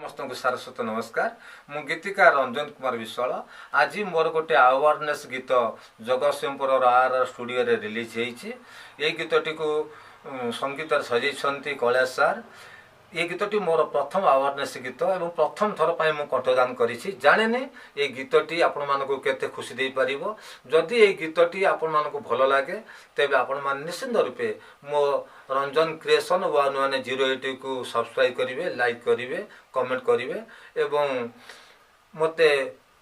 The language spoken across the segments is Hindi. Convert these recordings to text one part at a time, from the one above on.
समस्त को सारस्वत नमस्कार। मु गीतिकार रंजन कुमार विश्वाल। आज मोर गोटे अवेयरनेस गीत जगतसिंहपुर आर स्टूडियो रे रिलीज होती। ये गीतटी को संगीत सजाई कैलाश सार। ये गीतटी मोर प्रथम अवेयरनेस गीत और प्रथम थर पर मुझे कंठदान करी जाने ये गीतटी आपण मानक केते खुशी दे पारिबो। जदि ये गीतटी आपण मानक भल लगे तेबे आपण मान निश्चिंत रूपे मो रंजन क्रिएशन 1108 को सब्सक्राइब करेंगे, लाइक करेंगे, कमेंट करेंगे एवं मते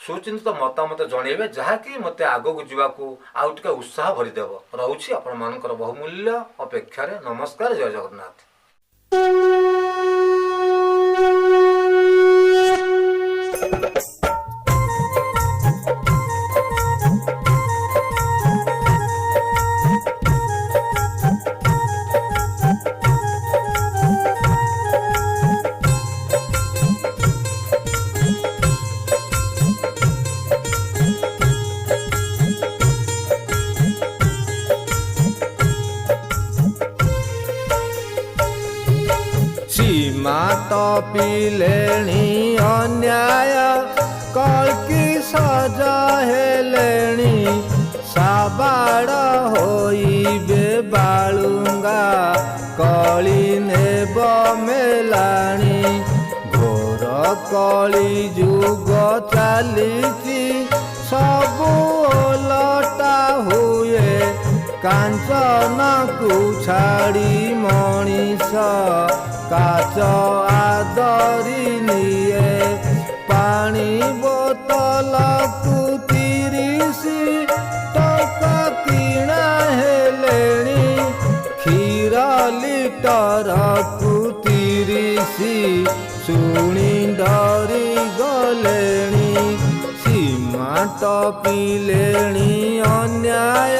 सुचिंतित मतामत जनइबे जहाँकि मत आग को जावाक आउ टे उत्साह भरीदेव। रोची आपण मानकर बहुमूल्य अपेक्षा। नमस्कार, जय जगन्नाथ। सीमा टपिलेणी अन्याय कल्कि सजा हेलेणी साबाड़ होइबे बालुंगा कली नेब मेलाणी घोर कली जुग चलीची सबु ओलटा हुए कांचन को छाड़ी मनीष काच आदरी निये पानी बोतल को 30 टका किणा हेलेणी क्षीर लिटर को 30 शुणी डरी गलेणी सीमा टपिलेणी अन्याय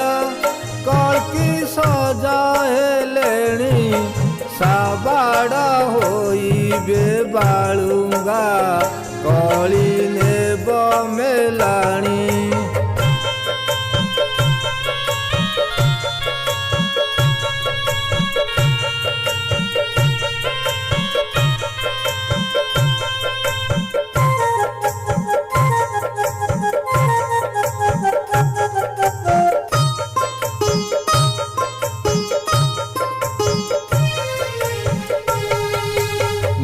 कल्कि सजा हेलेणी साबाड़ होइबे बालुंगा कली नेब मेलाणी।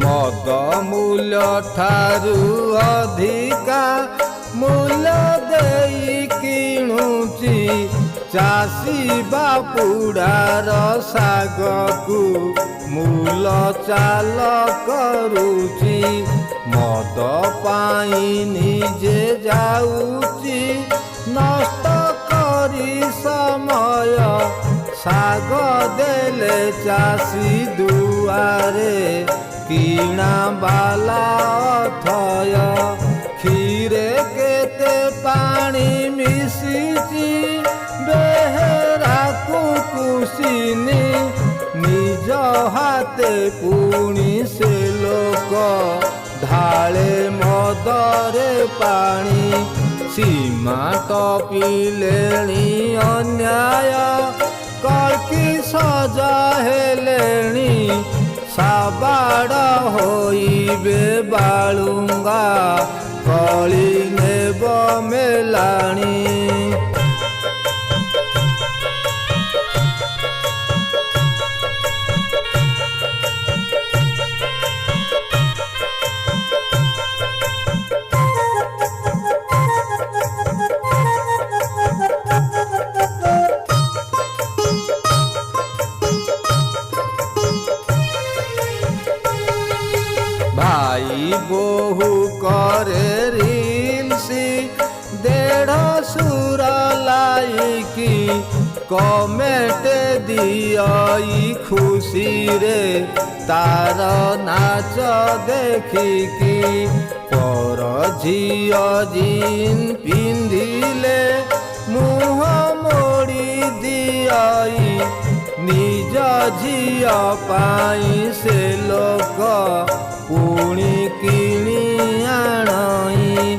मद मूल्य ठारू अधिका मूल्य देई किणुची चाषी बापुड़ार साग को मूल चाल करुची मद पाई निजे जाऊची नष्ट करी समय साग देले चाषी दुआरे किणा बाला अथय क्षीरे केते पानी मिशिची बेहेरा कुकुसिनी निज हाथे पुणी से लोक ढाले मदरे पानी सीमा टपिलेणी अन्याय कल्कि सजा हेलेणी साबाड़ होइबे बालुंगा कली नेब मेलाणी। भाई बोहू करे रील्सी 150 सुर लाइकी कमेंट दियई खुशी रे तार नाच देखिकी पर झियो जीन पिंधिले मुह मोड़ी दियई निज झियो पाई से लोक पुणी किणी आणई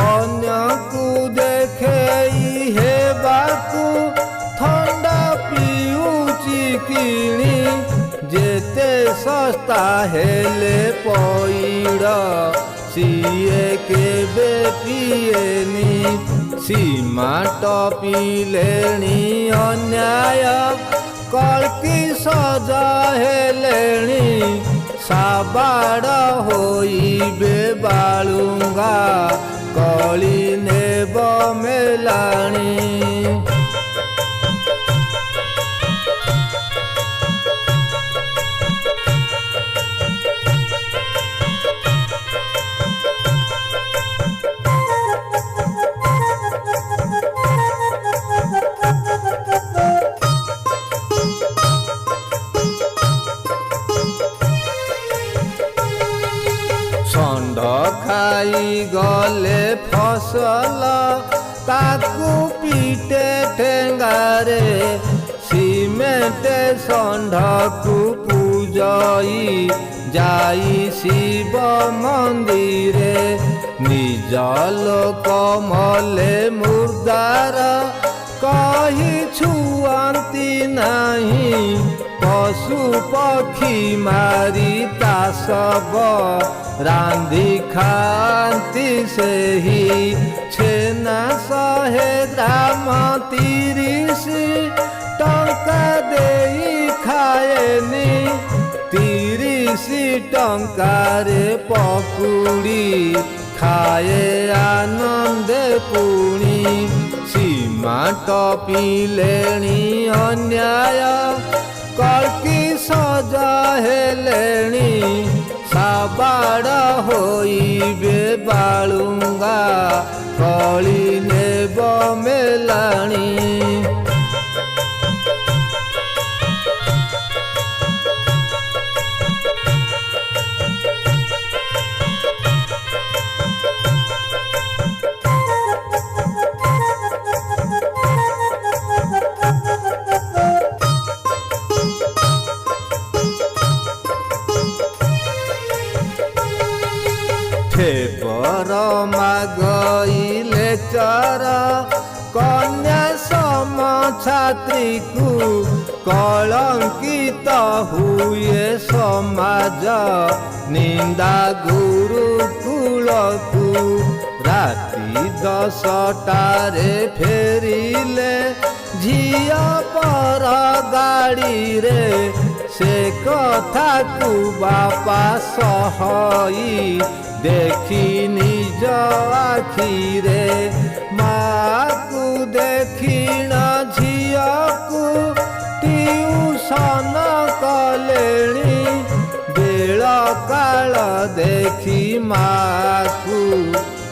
अन्य को देखेई हेबाकू थंडा पियूची किणी जेते सस्ता ତାହେଲେ ପଇଡ଼ ସିଏ କେବେ ପିଏନି। ସୀମା ଟପିଲେଣି ଅନ୍ୟାୟ କଳ୍କି ସଜା ହେଲେଣି। ସାବାଡ଼ ହୋଇବେ ବାଳୁଙ୍ଗା କଳି ନେବ ମେଲାଣି। ଷଣ୍ଢ ଖାଇଗଲେ ଫସଲ ତାକୁ ପିଟେ ଠେଙ୍ଗାରେ। ସିମେଣ୍ଟ ଷଣ୍ଢକୁ ପୂଜଇ ଯାଇ ଶିବ ମନ୍ଦିରେ। ନିଜ ଲୋକ ମଲେ ମୁର୍ଦାର କହି ଛୁଅନ୍ତି ନାହିଁ। ପଶୁ ପକ୍ଷୀ ମାରି ତା ଶବ ରାନ୍ଧି ଖାଆନ୍ତି ସେହି। ଛେନା 100 ଗ୍ରାମ 30 ଟଙ୍କା ଦେଇ ଖାଏନି। 30 ଟଙ୍କାରେ ପକୁଡ଼ି ଖାଏ ଆନନ୍ଦେ ପୁଣି। ସୀମା ଟପିଲେଣି ଅନ୍ୟାୟ କଳ୍କି ସଜା ହେଲେଣି। ସାବାଡ଼ ହୋଇବେ ବାଳୁଙ୍ଗା କଳି ନେବ ମେଲାଣି। ଠେବର ମାଗଇଲେ ଚର କନ୍ୟା ସମ ଛାତ୍ରୀକୁ। କଳଙ୍କିତ ହୁଏ ସମାଜ ନିନ୍ଦା ଗୁରୁକୁଳକୁ। ରାତି 10ଟାରେ ଫେରିଲେ ଝିଅ ପର ଗାଡ଼ିରେ। ସେ କଥାକୁ ବାପା ସହଇ ଦେଖି ନିଜ ଆଖିରେ। ମାକୁ ଦେଖିଣ ଝିଅକୁ ଟିଉସନ କଲେଣି। ବେଳ କାଳ ଦେଖି ମାକୁ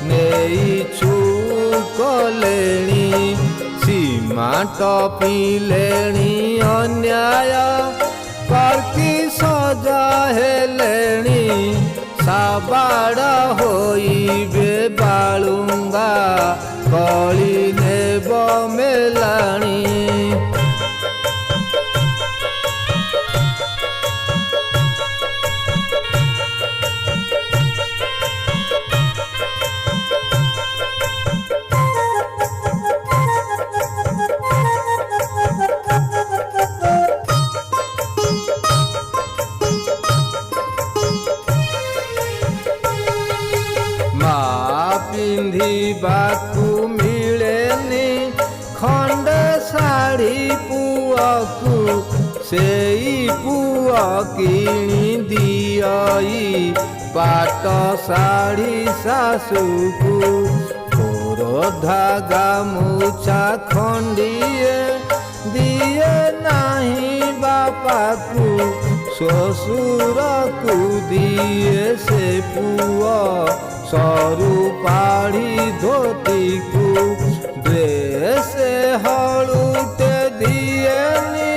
ନେଇ ଛୁକଲେଣି। ସୀମା ଟପିଲେଣି ଅନ୍ୟାୟ କଳ୍କି ସଜା ହେଲେଣି। ସାବାଡ଼ ହୋଇବେ ବାଳୁଙ୍ଗା କଳି ନେବ ମେଲାଣି। ପିନ୍ଧିବାକୁ ମିଳେନି ଖଣ୍ଡେ ଶାଢ଼ୀ ପୁଅକୁ। ସେଇ ପୁଅ କିଣି ଦିଅଇ ପାଟ ଶାଢ଼ୀ ଶାଶୁକୁ। କୋରଧା ଗାମୁଛା ଖଣ୍ଡିଏ ଦିଏ ନାହିଁ ବାପାକୁ। ଶ୍ୱଶୁରକୁ ଦିଏ ସେ ପୁଅ ସରୁ ପାଢ଼ୀ ଧୋତିକୁ। ଡ୍ରେସ୍ ହଳୁଟେ ଦିଏନି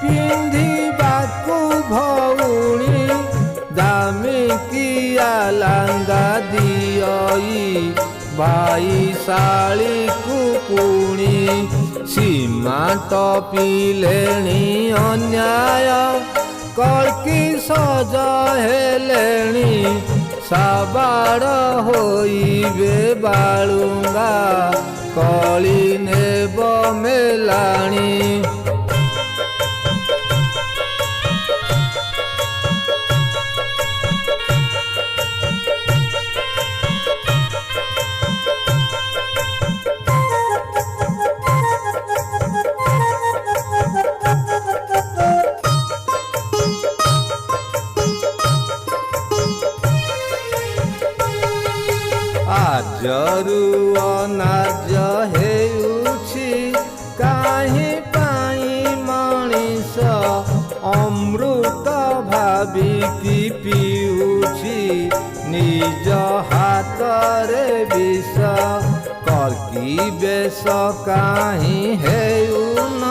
ପିନ୍ଧିବାକୁ ଭଉଣୀ। ଦାମିକିଆ ଲାଙ୍ଗା ଦିଅଇ ଭାଇ ଶାଳୀକୁ ପୁଣି। ସୀମା ଟପିଲେଣି ଅନ୍ୟାୟ କଳ୍କି ସଜା ହେଲେଣି। ସାବାଡ଼ ହୋଇବେ ବାଳୁଙ୍ଗା କଳି ନେବ ମେଲାଣି। लाजरू अनार्य हेउछि काहे पाई मଣିଷ अमृत भाविकी पिउछि निज हातरे विष कर्की बेश काहे हेउन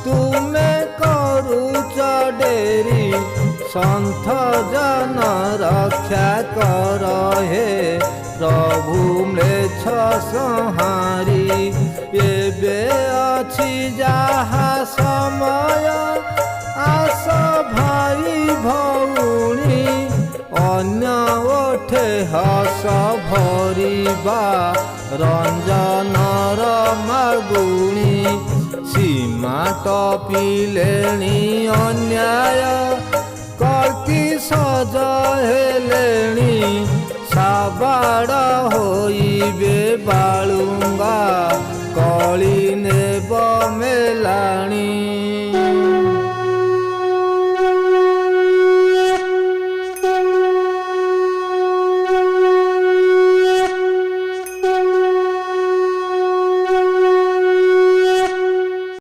तुमे करुच डेरी सन्थ जन रक्षा कर हे प्रभु म्लेच्छ संहारी एबे अछि जाहा समय आस भाई भौणी अन्य ओठे हस भरिबा रंजनर मागुणी सीमा टपिलेणी अन्याय कर्की सज हेलेणी साबाड़ होइबे बाळू